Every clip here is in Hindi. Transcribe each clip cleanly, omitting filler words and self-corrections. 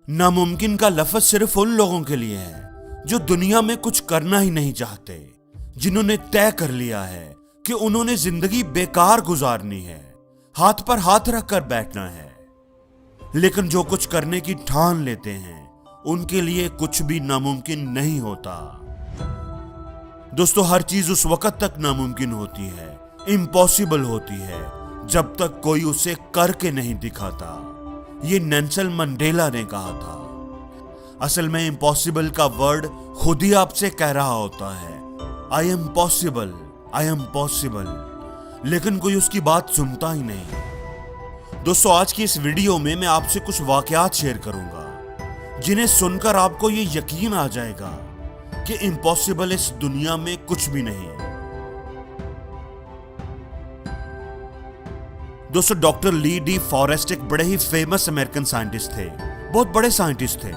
नामुमकिन का लफ्ज सिर्फ उन लोगों के लिए है जो दुनिया में कुछ करना ही नहीं चाहते, जिन्होंने तय कर लिया है कि उन्होंने जिंदगी बेकार गुजारनी है, हाथ पर हाथ रखकर बैठना है। लेकिन जो कुछ करने की ठान लेते हैं उनके लिए कुछ भी नामुमकिन नहीं होता। दोस्तों, हर चीज उस वक्त तक नामुमकिन होती है, इम्पॉसिबल होती है, जब तक कोई उसे करके नहीं दिखाता। ये नेल्सन मंडेला ने कहा था। असल में इम्पॉसिबल का वर्ड खुद ही आपसे कह रहा होता है, I am possible, I am possible, लेकिन कोई उसकी बात सुनता ही नहीं। दोस्तों, आज की इस वीडियो में मैं आपसे कुछ वाकयात शेयर करूंगा जिन्हें सुनकर आपको ये यकीन आ जाएगा कि इम्पॉसिबल इस दुनिया में कुछ भी नहीं। दोस्तों, डॉक्टर ली डी फॉरेस्ट एक बड़े ही फेमस अमेरिकन साइंटिस्ट थे, बहुत बड़े साइंटिस्ट थे।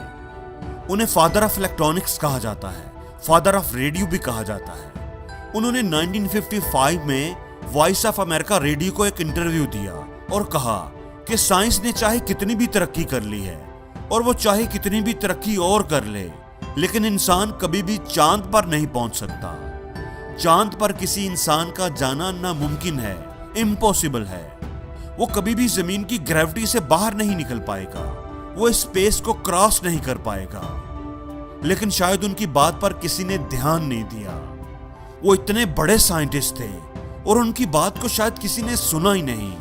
उन्हें फादर ऑफ इलेक्ट्रॉनिक्स कहा जाता है, फादर ऑफ रेडियो भी कहा जाता है। उन्होंने 1955 में वॉइस ऑफ अमेरिका रेडियो को एक इंटरव्यू दिया और कहा कि साइंस ने चाहे कितनी भी तरक्की कर ली है और वो चाहे कितनी भी तरक्की और कर ले, लेकिन इंसान कभी भी चांद पर नहीं पहुंच सकता। चांद पर किसी इंसान का जाना नामुमकिन है, इम्पॉसिबल है। वो कभी भी जमीन की ग्रेविटी से बाहर नहीं निकल पाएगा, वो स्पेस को क्रॉस नहीं कर पाएगा। लेकिन शायद उनकी बात पर किसी ने ध्यान नहीं दिया। वो इतने बड़े साइंटिस्ट थे और उनकी बात को शायद किसी ने सुना ही नहीं।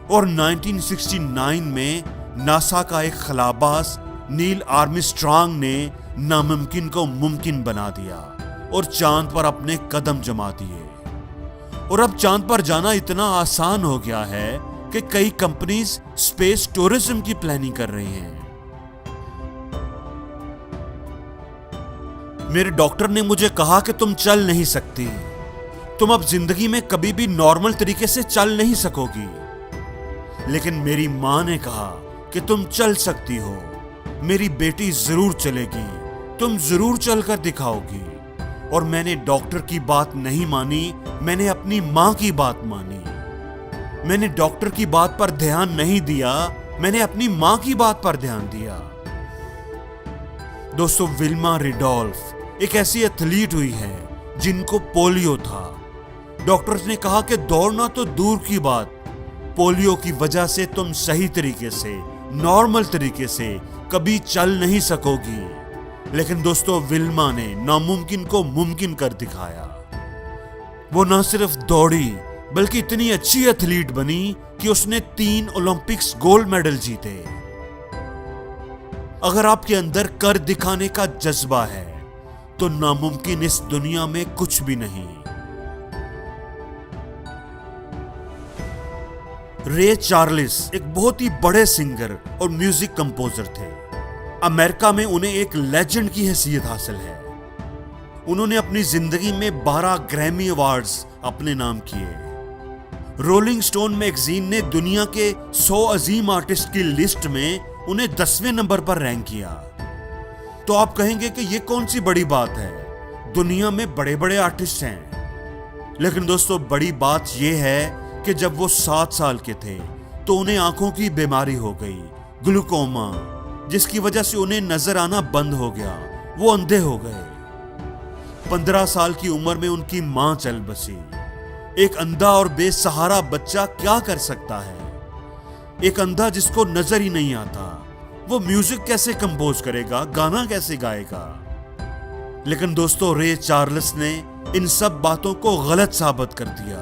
और 1969 में नासा का एक खलाबाज नील आर्मस्ट्रांग ने नामुमकिन को मुमकिन बना दिया और चांद पर अपने कदम जमा दिए। और अब चांद पर जाना इतना आसान हो गया है कि कई कंपनीज स्पेस टूरिज्म की प्लानिंग कर रही हैं। मेरे डॉक्टर ने मुझे कहा कि तुम चल नहीं सकती, तुम अब जिंदगी में कभी भी नॉर्मल तरीके से चल नहीं सकोगी। लेकिन मेरी मां ने कहा कि तुम चल सकती हो, मेरी बेटी जरूर चलेगी, तुम जरूर चलकर दिखाओगी। और मैंने डॉक्टर की बात नहीं मानी, मैंने अपनी मां की बात मानी। मैंने डॉक्टर की बात पर ध्यान नहीं दिया, मैंने अपनी मां की बात पर ध्यान दिया। दोस्तों, विल्मा रिडोल्फ एक ऐसी एथलीट हुई है जिनको पोलियो था। डॉक्टर्स ने कहा कि दौड़ना तो दूर की बात, पोलियो की वजह से तुम सही तरीके से, नॉर्मल तरीके से कभी चल नहीं सकोगी। लेकिन दोस्तों, विल्मा ने नामुमकिन को मुमकिन कर दिखाया। वो न सिर्फ दौड़ी बल्कि इतनी अच्छी एथलीट बनी कि उसने 3 ओलंपिक्स गोल्ड मेडल जीते। अगर आपके अंदर कर दिखाने का जज्बा है तो नामुमकिन इस दुनिया में कुछ भी नहीं। रे चार्ल्स एक बहुत ही बड़े सिंगर और म्यूजिक कंपोजर थे। अमेरिका में उन्हें एक लेजेंड की हैसियत हासिल है। उन्होंने अपनी जिंदगी में 12 ग्रैमी अवार्ड्स अपने नाम किए। रोलिंग स्टोन मैगजीन ने दुनिया के 100 अजीम आर्टिस्ट की लिस्ट में उन्हें 10वें नंबर पर रैंक किया। तो आप कहेंगे कि यह कौन सी बड़ी बात है, दुनिया में बड़े बड़े आर्टिस्ट हैं। लेकिन दोस्तों, बड़ी बात यह है कि जब वो 7 साल के थे तो उन्हें आंखों की बीमारी हो गई, ग्लूकोमा, जिसकी वजह से उन्हें नजर आना बंद हो गया, वो अंधे हो गए। 15 साल की उम्र में उनकी मां चल बसी। एक अंधा और बेसहारा बच्चा क्या कर सकता है? एक अंधा जिसको नजर ही नहीं आता, वो म्यूजिक कैसे कंपोज करेगा, गाना कैसे गाएगा? लेकिन दोस्तों, रे चार्ल्स ने इन सब बातों को गलत साबित कर दिया।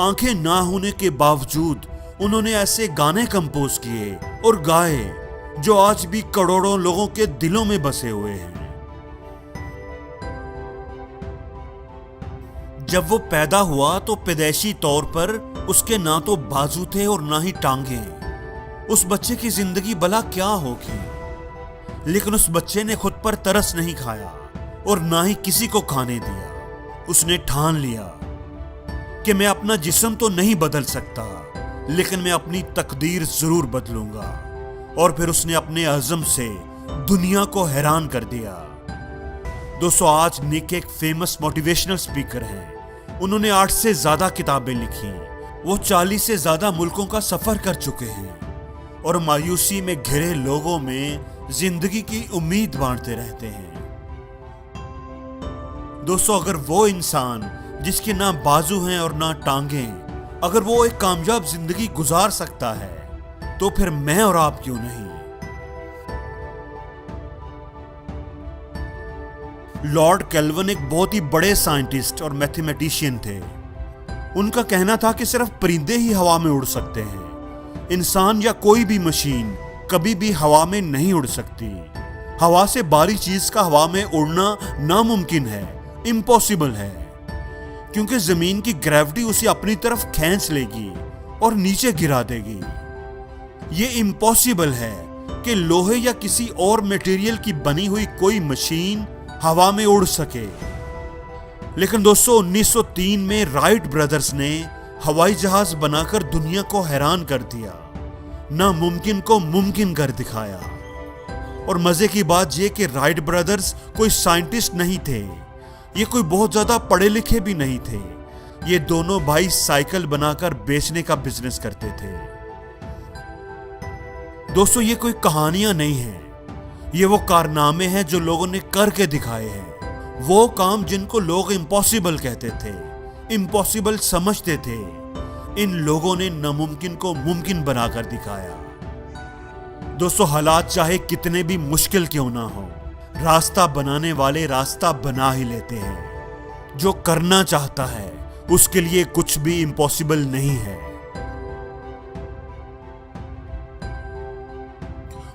आंखें ना होने के बावजूद उन्होंने ऐसे गाने कंपोज किए और गाए जो आज भी करोड़ों लोगों के दिलों में बसे हुए हैं। जब वो पैदा हुआ तो पैदाइशी तौर पर उसके ना तो बाजू थे और ना ही टांगे। उस बच्चे की जिंदगी भला क्या होगी? लेकिन उस बच्चे ने खुद पर तरस नहीं खाया और ना ही किसी को खाने दिया। उसने ठान लिया कि मैं अपना जिस्म तो नहीं बदल सकता, लेकिन मैं अपनी तकदीर जरूर बदलूंगा। और फिर उसने अपने अज़म से दुनिया को हैरान कर दिया। दोस्तों, आज निक एक फेमस मोटिवेशनल स्पीकर हैं। उन्होंने 8 से ज्यादा किताबें लिखी। वो 40 से ज्यादा मुल्कों का सफर कर चुके हैं और मायूसी में घिरे लोगों में जिंदगी की उम्मीद बांटते रहते हैं। दोस्तों, अगर वो इंसान जिसके ना बाजू हैं और ना टांगें, अगर वो एक कामयाब जिंदगी गुजार सकता है, तो फिर मैं और आप क्यों नहीं। लॉर्ड केल्विन एक बहुत ही बड़े साइंटिस्ट और मैथमेटिशियन थे। उनका कहना था कि सिर्फ परिंदे ही हवा में उड़ सकते हैं। इंसान या कोई भी मशीन कभी भी हवा में नहीं उड़ सकती। हवा से बाहरी चीज का हवा में उड़ना नामुमकिन है, इम्पॉसिबल है, क्योंकि जमीन की ग्रेविटी उसे अपनी तरफ खींच लेगी और नीचे गिरा देगी। ये इम्पॉसिबल है कि लोहे या किसी और मटेरियल की बनी हुई कोई मशीन हवा में उड़ सके। लेकिन दोस्तों, 1903 में राइट ब्रदर्स ने हवाई जहाज बनाकर दुनिया को हैरान कर दिया, नामुमकिन को मुमकिन कर दिखाया। और मजे की बात यह कि राइट ब्रदर्स कोई साइंटिस्ट नहीं थे, ये कोई बहुत ज्यादा पढ़े लिखे भी नहीं थे। ये दोनों भाई साइकिल बनाकर बेचने का बिजनेस करते थे। दोस्तों, ये कोई कहानियां नहीं है, ये वो कारनामे हैं जो लोगों ने करके दिखाए हैं। वो काम जिनको लोग इम्पॉसिबल कहते थे, इम्पॉसिबल समझते थे, इन लोगों ने नामुमकिन को मुमकिन बनाकर दिखाया। दोस्तों, हालात चाहे कितने भी मुश्किल क्यों ना हो, रास्ता बनाने वाले रास्ता बना ही लेते हैं। जो करना चाहता है उसके लिए कुछ भी इम्पॉसिबल नहीं है।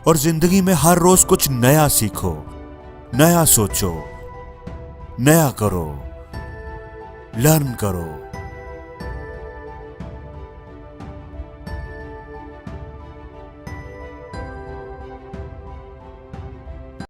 और जिंदगी में हर रोज कुछ नया सीखो, नया सोचो, नया करो, लर्न करो।